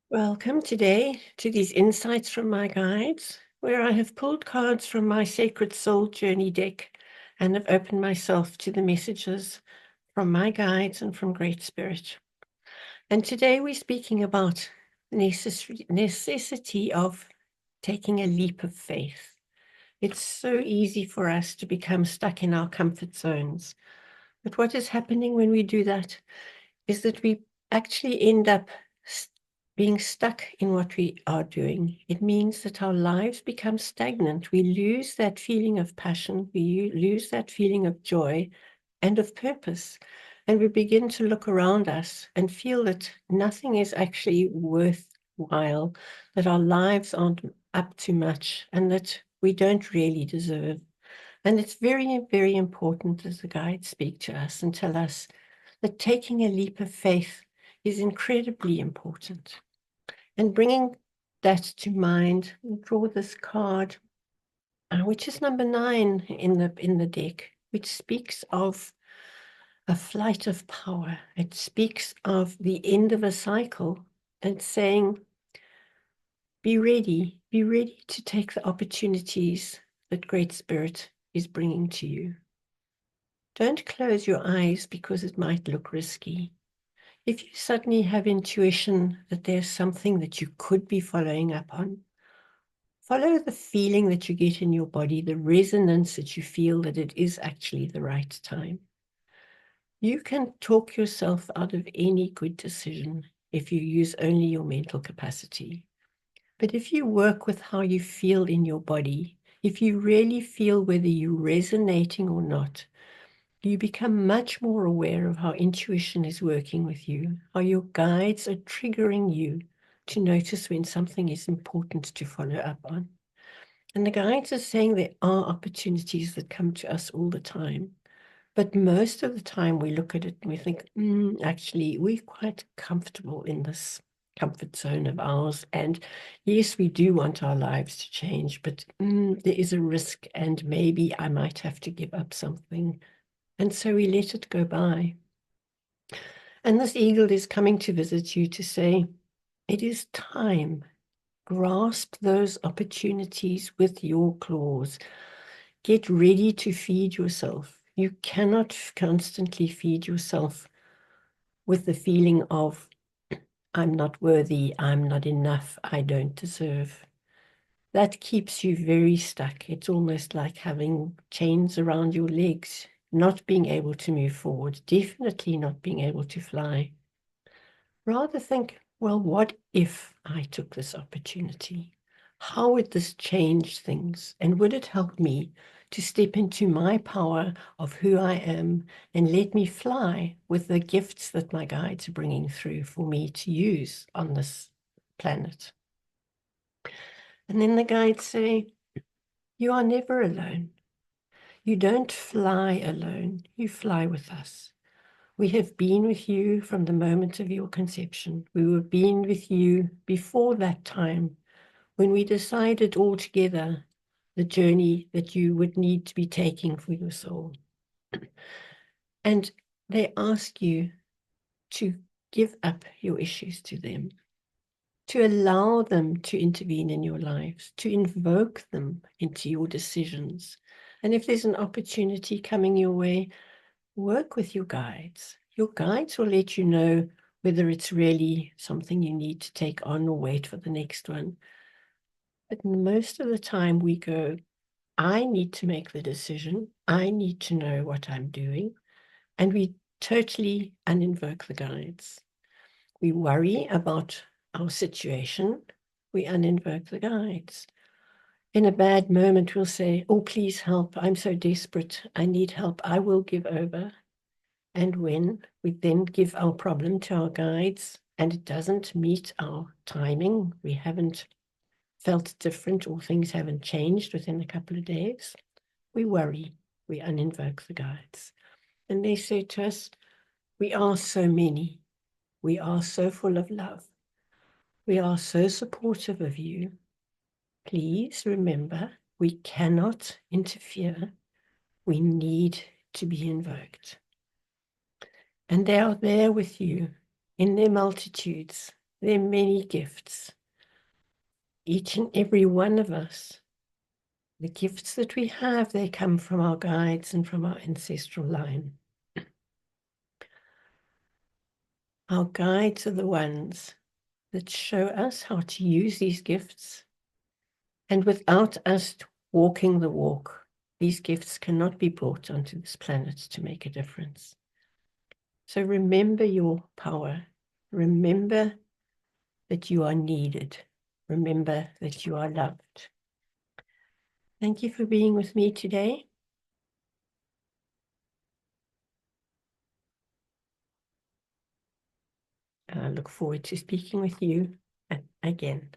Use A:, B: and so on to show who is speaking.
A: Welcome today to these insights from my guides, where I have pulled cards from my Sacred Soul Journey deck and have opened myself to the messages from my guides and from Great Spirit. And today we're speaking about necessity of taking a leap of faith. It's so easy for us to become stuck in our comfort zones. But what is happening when we do that is that we actually end up being stuck in what we are doing. It means that our lives become stagnant. We lose that feeling of passion. We lose that feeling of joy and of purpose. And we begin to look around us and feel that nothing is actually worthwhile, that our lives aren't up to much, and that we don't really deserve. And it's very, very important as the guides speak to us and tell us that taking a leap of faith is incredibly important. And bringing that to mind, we'll draw this card, which is number 9 in the deck, which speaks of a flight of power. It speaks of the end of a cycle and saying, be ready to take the opportunities that Great Spirit is bringing to you. Don't close your eyes because it might look risky. If you suddenly have intuition that there's something that you could be following up on, follow the feeling that you get in your body, the resonance that you feel that it is actually the right time. You can talk yourself out of any good decision if you use only your mental capacity. But if you work with how you feel in your body, if you really feel whether you're resonating or not, you become much more aware of how intuition is working with you, how your guides are triggering you to notice when something is important to follow up on. And the guides are saying there are opportunities that come to us all the time. But most of the time we look at it and we think, actually, we're quite comfortable in this comfort zone of ours. And yes, we do want our lives to change, but there is a risk and maybe I might have to give up something. And so we let it go by. And this eagle is coming to visit you to say, it is time. Grasp those opportunities with your claws. Get ready to feed yourself. You cannot constantly feed yourself with the feeling of, I'm not worthy, I'm not enough, I don't deserve. That keeps you very stuck. It's almost like having chains around your legs, not being able to move forward, definitely not being able to fly. Rather think, well, what if I took this opportunity? How would this change things? And would it help me to step into my power of who I am and let me fly with the gifts that my guides are bringing through for me to use on this planet? And then the guides say, you are never alone. You don't fly alone. You fly with us. We have been with you from the moment of your conception. We have been with you before that time when we decided all together the journey that you would need to be taking for your soul. And they ask you to give up your issues to them, to allow them to intervene in your lives, to invoke them into your decisions. And if there's an opportunity coming your way, work with your guides. Your guides will let you know whether it's really something you need to take on or wait for the next one. But most of the time we go, I need to make the decision. I need to know what I'm doing. And we totally uninvoke the guides. We worry about our situation. We uninvoke the guides. In a bad moment, we'll say, oh, please help. I'm so desperate. I need help. I will give over. And when we then give our problem to our guides and it doesn't meet our timing, we haven't felt different or things haven't changed within a couple of days, we worry, we uninvoke the guides. And they say to us, we are so many, we are so full of love, we are so supportive of you. Please remember, we cannot interfere. We need to be invoked. And they are there with you in their multitudes, There are many gifts. Each and every one of us, the gifts that we have, they come from our guides and from our ancestral line. Our guides are the ones that show us how to use these gifts. And without us walking the walk, these gifts cannot be brought onto this planet to make a difference. So remember your power. Remember that you are needed. Remember that you are loved. Thank you for being with me today. I look forward to speaking with you again.